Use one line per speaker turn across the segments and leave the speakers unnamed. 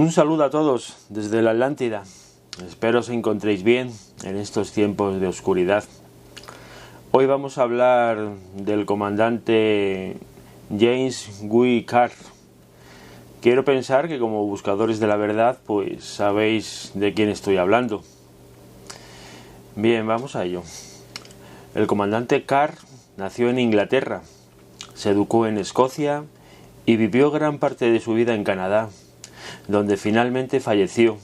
Un saludo a todos desde la Atlántida. Espero os encontréis bien en estos tiempos de oscuridad. Hoy vamos a hablar del comandante James Guy Carr. Quiero pensar que como buscadores de la verdad, pues sabéis de quién estoy hablando. Bien, vamos a ello. El comandante Carr nació en Inglaterra, se educó en Escocia y vivió gran parte de su vida en Canadá, donde finalmente falleció.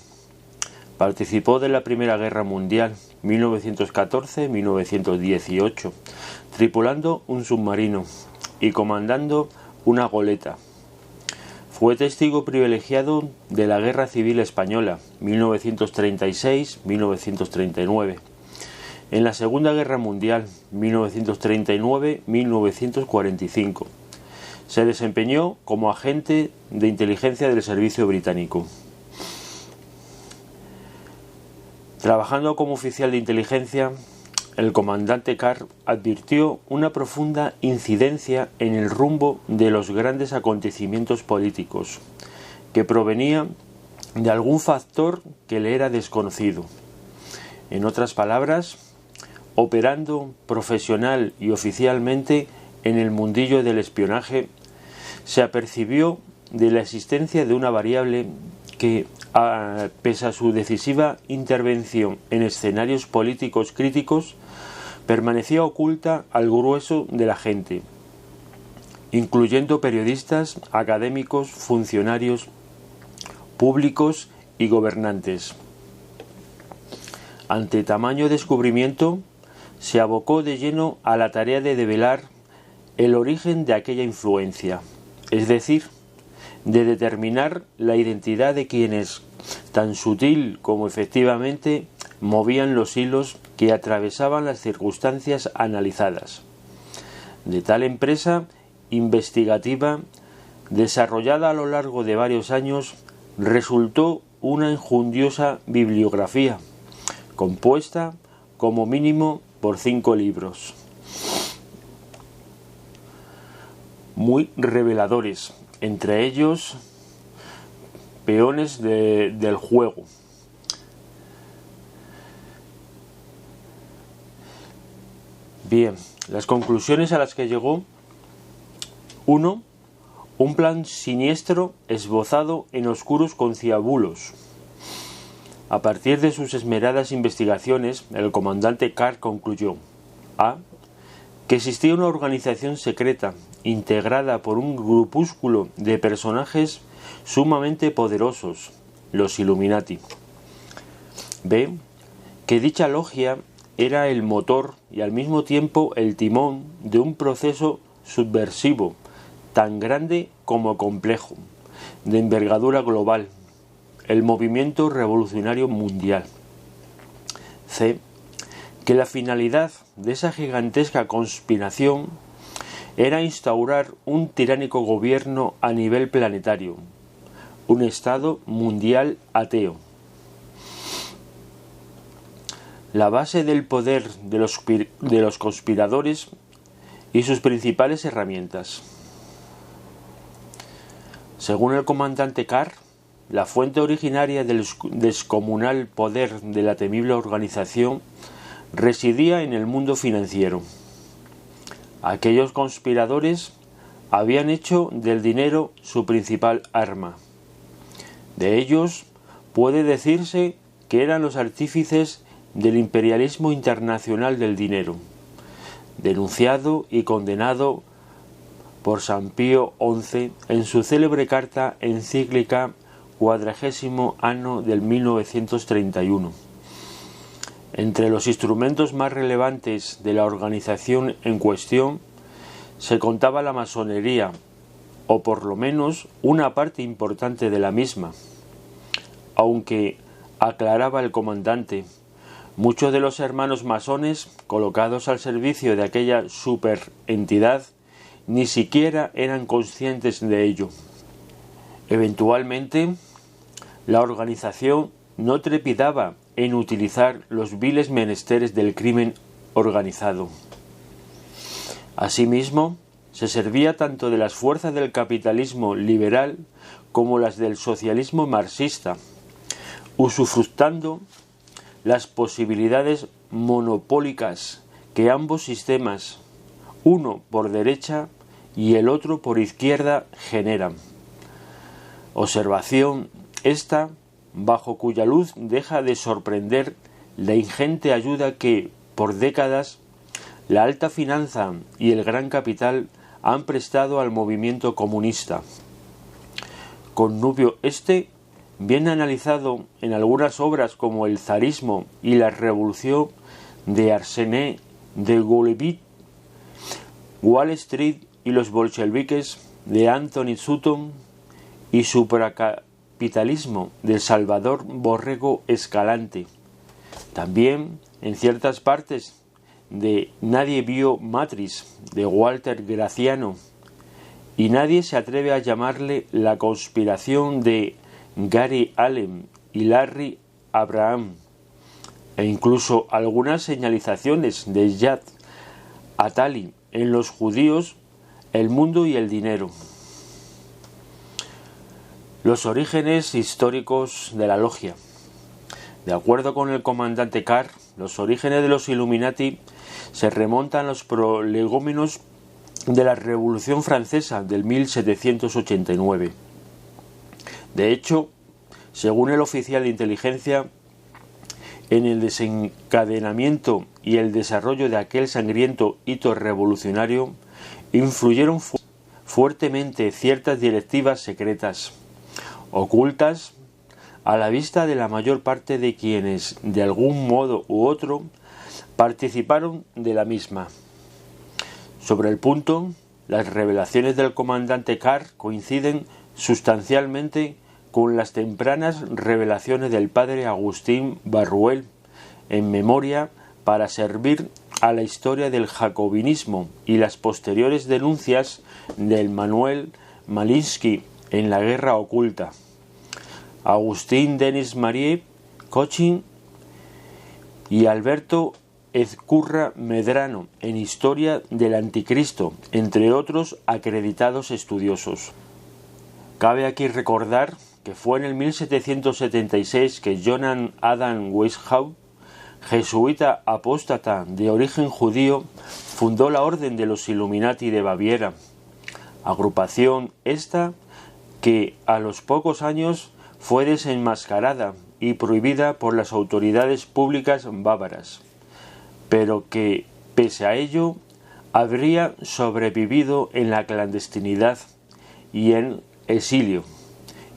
Participó de la Primera Guerra Mundial, 1914-1918, tripulando un submarino y comandando una goleta. Fue testigo privilegiado de la Guerra Civil Española, 1936-1939. En la Segunda Guerra Mundial, 1939-1945. Se desempeñó como agente de inteligencia del servicio británico. Trabajando como oficial de inteligencia, el comandante Carr advirtió una profunda incidencia en el rumbo de los grandes acontecimientos políticos, que provenía de algún factor que le era desconocido. En otras palabras, operando profesional y oficialmente en el mundillo del espionaje, se apercibió de la existencia de una variable que, pese a su decisiva intervención en escenarios políticos críticos, permanecía oculta al grueso de la gente, incluyendo periodistas, académicos, funcionarios públicos y gobernantes. Ante tamaño descubrimiento, se abocó de lleno a la tarea de develar el origen de aquella influencia, es decir, de determinar la identidad de quienes, tan sutil como efectivamente, movían los hilos que atravesaban las circunstancias analizadas. De tal empresa investigativa, desarrollada a lo largo de varios años, resultó una enjundiosa bibliografía, compuesta como mínimo por 5 libros, muy reveladores, entre ellos Peones del juego. Bien, las conclusiones a las que llegó: 1. Un plan siniestro esbozado en oscuros conciliábulos. A partir de sus esmeradas investigaciones, el comandante Carr concluyó: A. Que existía una organización secreta integrada por un grupúsculo de personajes sumamente poderosos, los Illuminati. B. Que dicha logia era el motor y al mismo tiempo el timón de un proceso subversivo, tan grande como complejo, de envergadura global, el movimiento revolucionario mundial. C. Que la finalidad de esa gigantesca conspiración era instaurar un tiránico gobierno a nivel planetario, un Estado mundial ateo. La base del poder de los conspiradores y sus principales herramientas. Según el comandante Carr, la fuente originaria del descomunal poder de la temible organización residía en el mundo financiero. Aquellos conspiradores habían hecho del dinero su principal arma. De ellos puede decirse que eran los artífices del imperialismo internacional del dinero, denunciado y condenado por San Pío XI en su célebre carta encíclica 40º Anno del 1931. Entre los instrumentos más relevantes de la organización en cuestión se contaba la masonería, o por lo menos una parte importante de la misma. Aunque, aclaraba el comandante, muchos de los hermanos masones colocados al servicio de aquella superentidad ni siquiera eran conscientes de ello. Eventualmente, la organización no trepidaba en utilizar los viles menesteres del crimen organizado. Asimismo, se servía tanto de las fuerzas del capitalismo liberal como las del socialismo marxista, usufructando las posibilidades monopólicas que ambos sistemas, uno por derecha y el otro por izquierda, generan. Observación esta bajo cuya luz deja de sorprender la ingente ayuda que, por décadas, la alta finanza y el gran capital han prestado al movimiento comunista. Connubio este, bien analizado en algunas obras como El zarismo y la revolución de Arsène de Goulavit, Wall Street y los bolcheviques de Anthony Sutton y supracapitalismo de Salvador Borrego Escalante. También en ciertas partes de Nadie vio Matrix de Walter Graziano, y nadie se atreve a llamarle La conspiración de Gary Allen y Larry Abraham, e incluso algunas señalizaciones de Jad Atali en Los judíos, el mundo y el dinero. Los orígenes históricos de la logia. De acuerdo con el comandante Carr, los orígenes de los Illuminati se remontan a los prolegómenos de la Revolución Francesa del 1789. De hecho, según el oficial de inteligencia, en el desencadenamiento y el desarrollo de aquel sangriento hito revolucionario influyeron fuertemente ciertas directivas secretas, ocultas a la vista de la mayor parte de quienes, de algún modo u otro, participaron de la misma. Sobre el punto, las revelaciones del comandante Carr coinciden sustancialmente con las tempranas revelaciones del padre Agustín Barruel, en Memoria para servir a la historia del jacobinismo, y las posteriores denuncias del Manuel Malinsky en La guerra oculta. Agustín Denis Marie Cochin y Alberto Ezcurra Medrano en Historia del Anticristo, entre otros acreditados estudiosos. Cabe aquí recordar que fue en el 1776 que Johann Adam Weishaupt, jesuita apóstata de origen judío, fundó la Orden de los Illuminati de Baviera, agrupación esta que a los pocos años fue desenmascarada y prohibida por las autoridades públicas bávaras, pero que, pese a ello, habría sobrevivido en la clandestinidad y en exilio,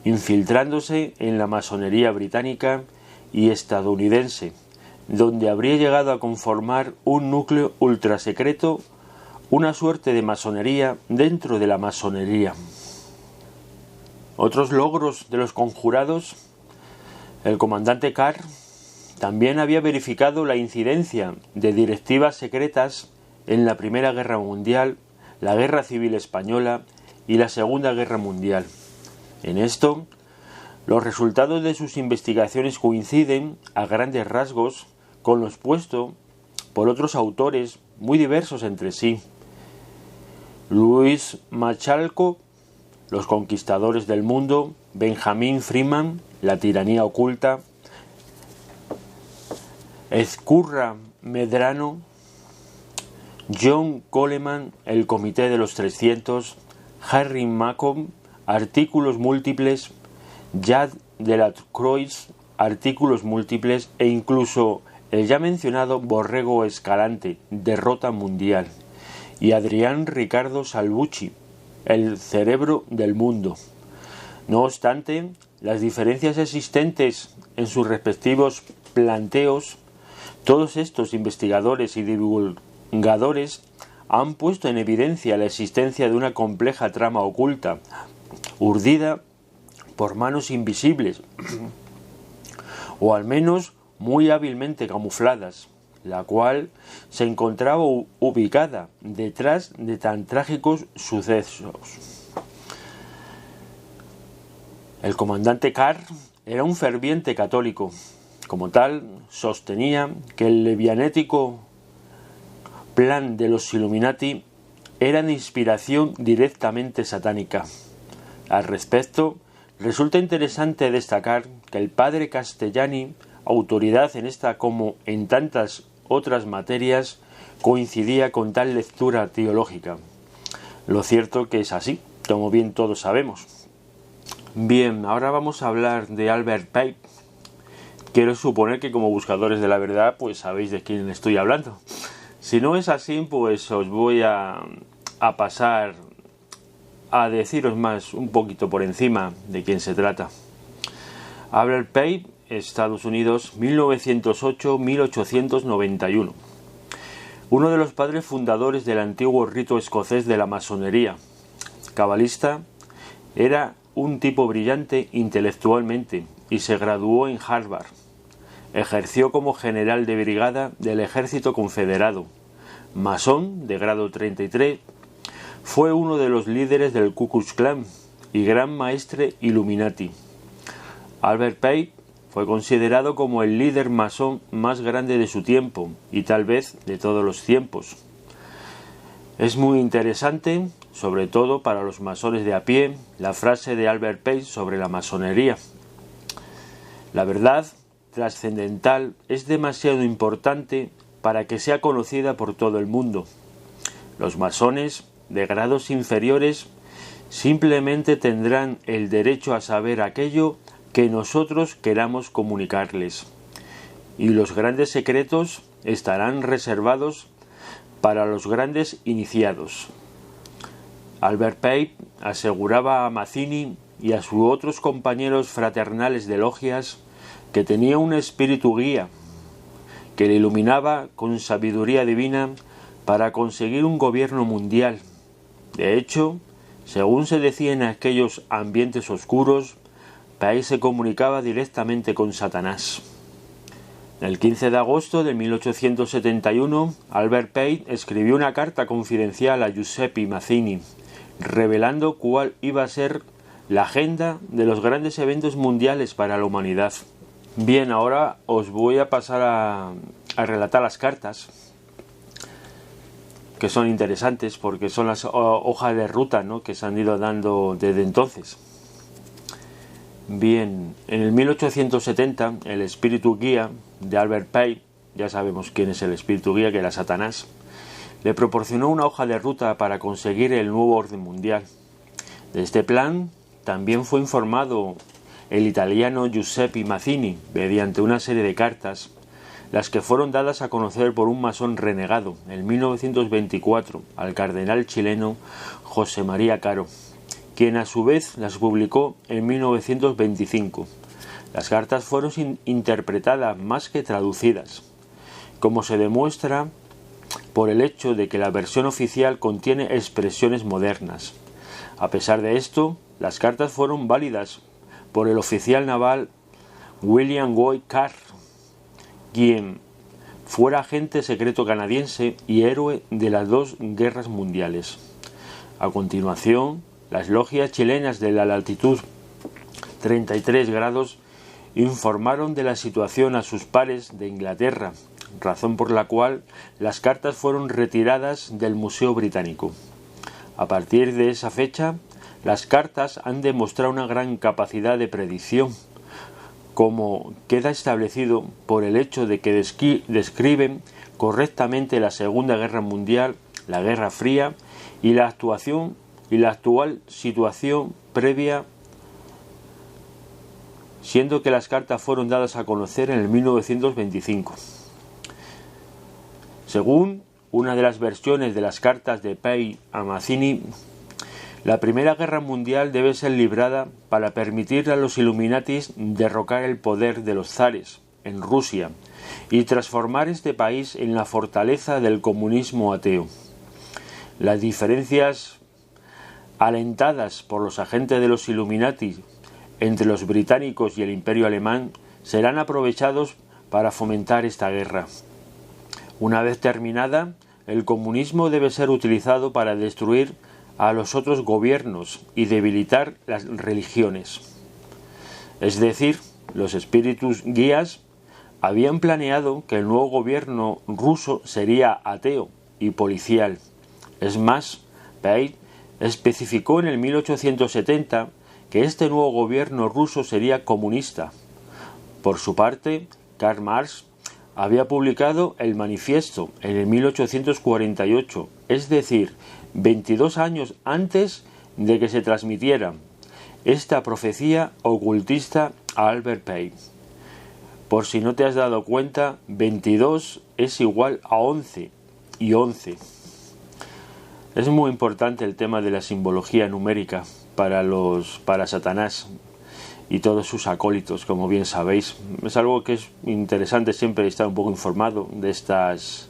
infiltrándose en la masonería británica y estadounidense, donde habría llegado a conformar un núcleo ultrasecreto, una suerte de masonería dentro de la masonería. Otros logros de los conjurados. El comandante Carr también había verificado la incidencia de directivas secretas en la Primera Guerra Mundial, la Guerra Civil Española y la Segunda Guerra Mundial. En esto, los resultados de sus investigaciones coinciden, a grandes rasgos, con los puestos por otros autores muy diversos entre sí. Luis Machalko, Los conquistadores del mundo; Benjamin Freeman, La tiranía oculta; Ezcurra Medrano; John Coleman, El comité de los 300; Harry Macomb, Artículos múltiples; Jad Delacroix, Artículos múltiples; e incluso el ya mencionado Borrego Escalante, Derrota mundial; y Adrián Ricardo Salvucci, El cerebro del mundo. No obstante, las diferencias existentes en sus respectivos planteos, todos estos investigadores y divulgadores han puesto en evidencia la existencia de una compleja trama oculta, urdida por manos invisibles, o al menos muy hábilmente camufladas, la cual se encontraba ubicada detrás de tan trágicos sucesos. El comandante Carr era un ferviente católico. Como tal, sostenía que el levianético plan de los Illuminati era de inspiración directamente satánica. Al respecto, Resulta interesante destacar que el padre Castellani, autoridad en esta como en tantas otras materias, coincidía con tal lectura teológica. Lo cierto que es así, como bien todos sabemos. Bien, ahora vamos a hablar de Albert Pike. Quiero suponer que como buscadores de la verdad, pues sabéis de quién estoy hablando. Si no es así, pues os voy a pasar a deciros más un poquito por encima de quién se trata. Albert Pike, Estados Unidos, 1908-1891. Uno de los padres fundadores del antiguo rito escocés de la masonería. Cabalista, era un tipo brillante intelectualmente y se graduó en Harvard. Ejerció como general de brigada del ejército confederado. Masón de grado 33, fue uno de los líderes del Ku Klux Klan y gran maestre Illuminati. Albert Pike fue considerado como el líder masón más grande de su tiempo y tal vez de todos los tiempos. Es muy interesante, sobre todo para los masones de a pie, la frase de Albert Pike sobre la masonería. La verdad trascendental es demasiado importante para que sea conocida por todo el mundo. Los masones de grados inferiores simplemente tendrán el derecho a saber aquello que nosotros queramos comunicarles, y los grandes secretos estarán reservados para los grandes iniciados. Albert Pike aseguraba a Mazzini y a sus otros compañeros fraternales de logias que tenía un espíritu guía que le iluminaba con sabiduría divina para conseguir un gobierno mundial. De hecho, según se decía en aquellos ambientes oscuros, Pike se comunicaba directamente con Satanás. El 15 de agosto de 1871, Albert Pike escribió una carta confidencial a Giuseppe Mazzini, revelando cuál iba a ser la agenda de los grandes eventos mundiales para la humanidad. Bien, ahora os voy a pasar a relatar las cartas, que son interesantes porque son las hojas de ruta, ¿no?, que se han ido dando desde entonces. Bien, en el 1870 el espíritu guía de Albert Pike, ya sabemos quién es el espíritu guía, que era Satanás, le proporcionó una hoja de ruta para conseguir el nuevo orden mundial. De este plan también fue informado el italiano Giuseppe Mazzini mediante una serie de cartas, las que fueron dadas a conocer por un masón renegado en 1924 al cardenal chileno José María Caro, quien a su vez las publicó en 1925. Las cartas fueron interpretadas más que traducidas, como se demuestra por el hecho de que la versión oficial contiene expresiones modernas. A pesar de esto, las cartas fueron válidas por el oficial naval William Lloyd Carr, quien fuera agente secreto canadiense y héroe de las dos guerras mundiales. A continuación, las logias chilenas de la latitud 33 grados informaron de la situación a sus pares de Inglaterra, razón por la cual las cartas fueron retiradas del Museo Británico. A partir de esa fecha, las cartas han demostrado una gran capacidad de predicción, como queda establecido por el hecho de que describen correctamente la Segunda Guerra Mundial, la Guerra Fría y la actual situación previa, siendo que las cartas fueron dadas a conocer en el 1925. Según una de las versiones de las cartas de Pike a Mazzini, la Primera Guerra Mundial debe ser librada para permitir a los Illuminatis derrocar el poder de los zares en Rusia y transformar este país en la fortaleza del comunismo ateo. Las diferencias alentadas por los agentes de los Illuminati entre los británicos y el Imperio alemán serán aprovechados para fomentar esta guerra. Una vez terminada, el comunismo debe ser utilizado para destruir a los otros gobiernos y debilitar las religiones. Es decir, los espíritus guías habían planeado que el nuevo gobierno ruso sería ateo y policial. Es más, Pike especificó en el 1870 que este nuevo gobierno ruso sería comunista. Por su parte, Karl Marx había publicado el Manifiesto en el 1848, es decir, 22 años antes de que se transmitiera esta profecía ocultista a Albert Pei. Por si no te has dado cuenta, 22 es igual a 11 y 11. Es muy importante el tema de la simbología numérica para Satanás y todos sus acólitos, como bien sabéis. Es algo que es interesante siempre estar un poco informado de estas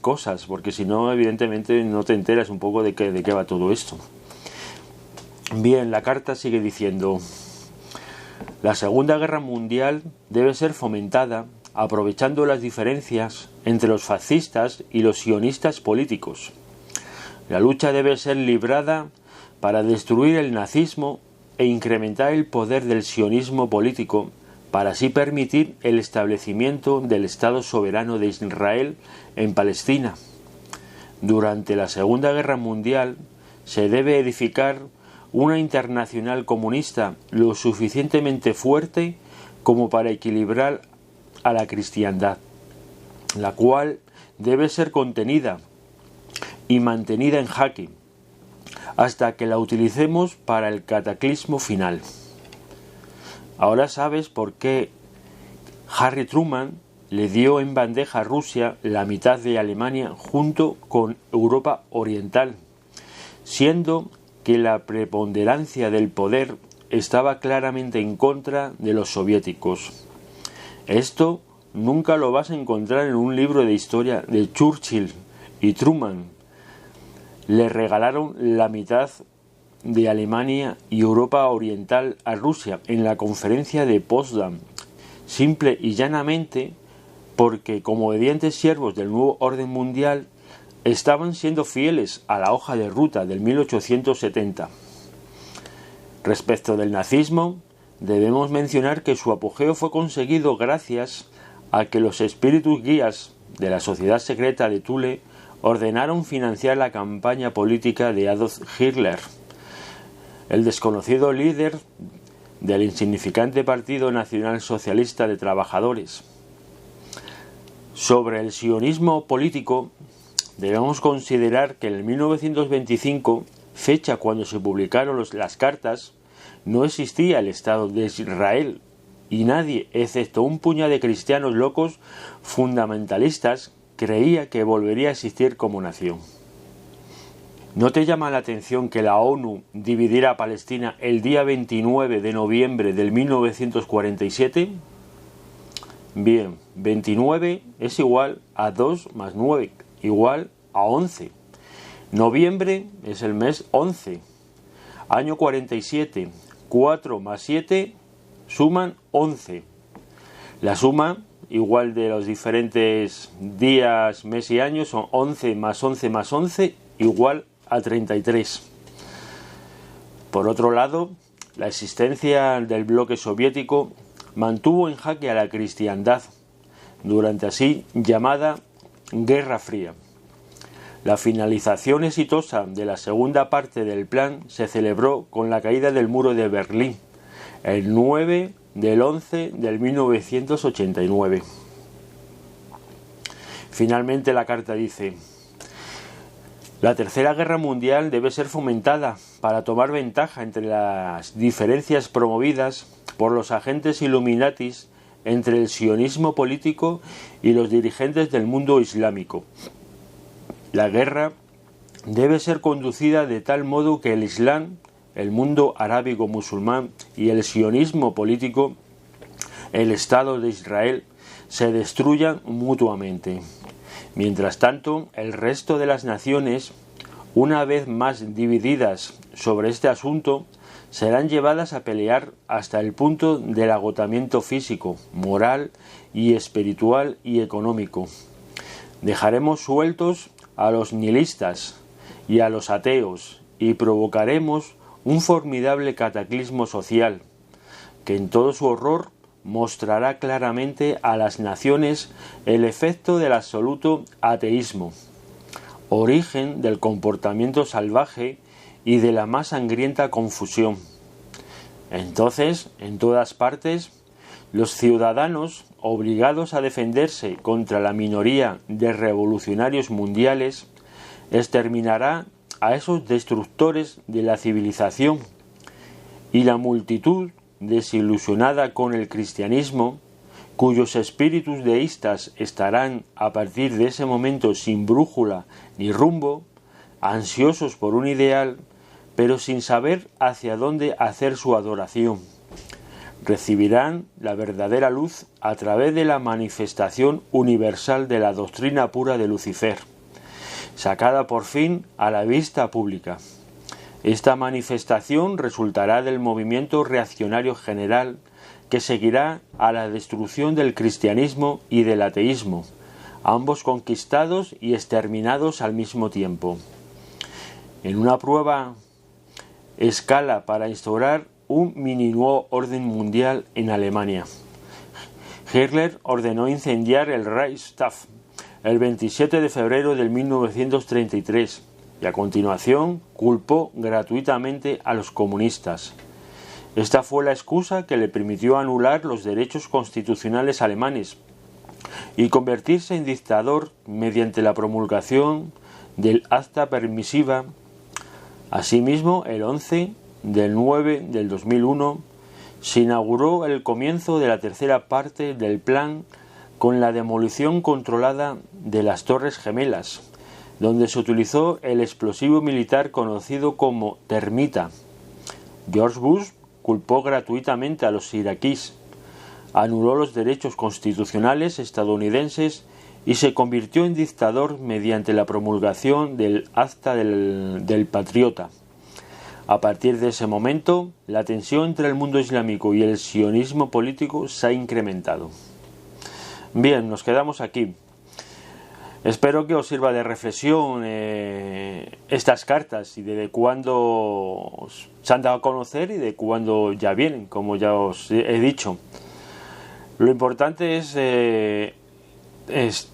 cosas, porque si no, evidentemente no te enteras un poco de qué va todo esto. Bien, la carta sigue diciendo: la Segunda Guerra Mundial debe ser fomentada aprovechando las diferencias entre los fascistas y los sionistas políticos. La lucha debe ser librada para destruir el nazismo e incrementar el poder del sionismo político, para así permitir el establecimiento del Estado soberano de Israel en Palestina. Durante la Segunda Guerra Mundial se debe edificar una internacional comunista lo suficientemente fuerte como para equilibrar a la cristiandad, la cual debe ser contenida y mantenida en jaque hasta que la utilicemos para el cataclismo final. Ahora sabes por qué Harry Truman le dio en bandeja a Rusia la mitad de Alemania junto con Europa Oriental, siendo que la preponderancia del poder estaba claramente en contra de los soviéticos. Esto nunca lo vas a encontrar en un libro de historia de Churchill y Truman. Le regalaron la mitad de Alemania y Europa Oriental a Rusia en la conferencia de Potsdam, simple y llanamente porque, como obedientes siervos del nuevo orden mundial, estaban siendo fieles a la hoja de ruta del 1870. Respecto del nazismo, debemos mencionar que su apogeo fue conseguido gracias a que los espíritus guías de la sociedad secreta de Thule ordenaron financiar la campaña política de Adolf Hitler, el desconocido líder del insignificante Partido Nacional Socialista de Trabajadores. Sobre el sionismo político, debemos considerar que en 1925, fecha cuando se publicaron las cartas, no existía el Estado de Israel y nadie, excepto un puñado de cristianos locos fundamentalistas, creía que volvería a existir como nación. ¿No te llama la atención que la ONU dividiera a Palestina el día 29 de noviembre del 1947? Bien, 29 es igual a 2 más 9, igual a 11. Noviembre es el mes 11. Año 47, 4 más 7 suman 11. La suma igual de los diferentes días, mes y años son 11 más 11 más 11 igual a 33. Por otro lado, la existencia del bloque soviético mantuvo en jaque a la cristiandad durante así llamada Guerra Fría. La finalización exitosa de la segunda parte del plan se celebró con la caída del muro de Berlín, el 9 del 11 del 1989. Finalmente la carta dice: la Tercera Guerra Mundial debe ser fomentada para tomar ventaja entre las diferencias promovidas por los agentes Illuminatis entre el sionismo político y los dirigentes del mundo islámico. La guerra debe ser conducida de tal modo que el Islam, el mundo arábigo musulmán y el sionismo político, el Estado de Israel, se destruyan mutuamente. Mientras tanto, el resto de las naciones, una vez más divididas sobre este asunto, serán llevadas a pelear hasta el punto del agotamiento físico, moral y espiritual y económico. Dejaremos sueltos a los nihilistas y a los ateos y provocaremos un formidable cataclismo social que en todo su horror mostrará claramente a las naciones el efecto del absoluto ateísmo, origen del comportamiento salvaje y de la más sangrienta confusión. Entonces, en todas partes, los ciudadanos, obligados a defenderse contra la minoría de revolucionarios mundiales, exterminará a esos destructores de la civilización, y la multitud, desilusionada con el cristianismo, cuyos espíritus deístas estarán a partir de ese momento sin brújula ni rumbo, ansiosos por un ideal, pero sin saber hacia dónde hacer su adoración, recibirán la verdadera luz a través de la manifestación universal de la doctrina pura de Lucifer, sacada por fin a la vista pública. Esta manifestación resultará del movimiento reaccionario general que seguirá a la destrucción del cristianismo y del ateísmo, ambos conquistados y exterminados al mismo tiempo. En una prueba escala para instaurar un mini nuevo orden mundial en Alemania, Hitler ordenó incendiar el Reichstag el 27 de febrero de 1933 y a continuación culpó gratuitamente a los comunistas. Esta fue la excusa que le permitió anular los derechos constitucionales alemanes y convertirse en dictador mediante la promulgación del Acta Permisiva. Asimismo, el 11 del 9 del 2001 se inauguró el comienzo de la tercera parte del plan con la demolición controlada de las Torres Gemelas, donde se utilizó el explosivo militar conocido como termita. George Bush culpó gratuitamente a los iraquíes, anuló los derechos constitucionales estadounidenses y se convirtió en dictador mediante la promulgación del Acta del Patriota. A partir de ese momento, la tensión entre el mundo islámico y el sionismo político se ha incrementado. Bien, nos quedamos aquí. Espero que os sirva de reflexión estas cartas y de cuándo se han dado a conocer y de cuándo ya vienen, como ya os he dicho. Lo importante es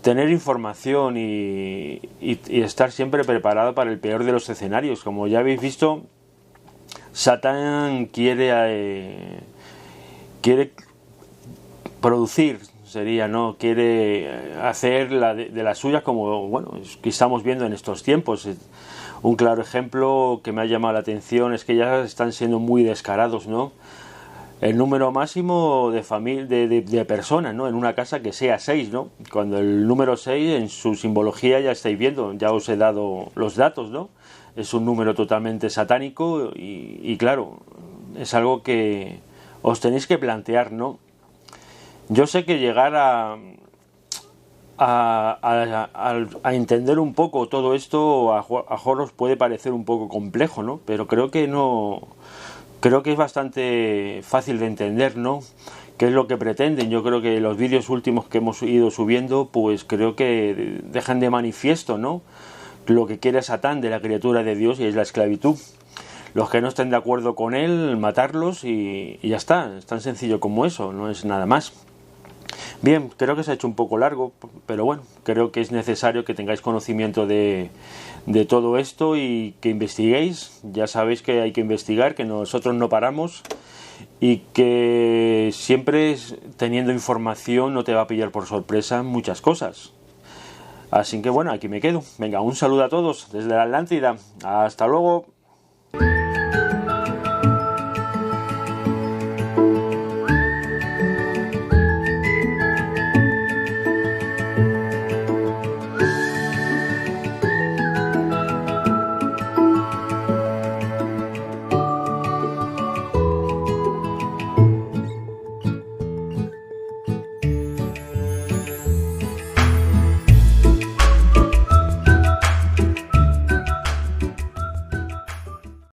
tener información y estar siempre preparado para el peor de los escenarios. Como ya habéis visto, Satán quiere producir, quiere hacer de las suyas, como que estamos viendo en estos tiempos. Un claro ejemplo que me ha llamado la atención es que ya están siendo muy descarados, ¿no? El número máximo de personas, ¿no? En una casa que sea 6, ¿no? Cuando el número 6 en su simbología ya estáis viendo, ya os he dado los datos, ¿no? Es un número totalmente satánico y claro, es algo que os tenéis que plantear, ¿no? Yo sé que llegar a entender un poco todo esto a os puede parecer un poco complejo, ¿no? Pero creo que es bastante fácil de entender, ¿no? ¿Qué es lo que pretenden? Yo creo que los vídeos últimos que hemos ido subiendo, pues creo que dejan de manifiesto, ¿no? Lo que quiere Satán de la criatura de Dios, y es la esclavitud. Los que no estén de acuerdo con él, matarlos y ya está. Es tan sencillo como eso, no es nada más. Bien, creo que se ha hecho un poco largo, pero bueno, creo que es necesario que tengáis conocimiento de todo esto y que investiguéis. Ya sabéis que hay que investigar, que nosotros no paramos y que siempre teniendo información no te va a pillar por sorpresa muchas cosas. Así que bueno, aquí me quedo. Venga, un saludo a todos desde la Atlántida. Hasta luego.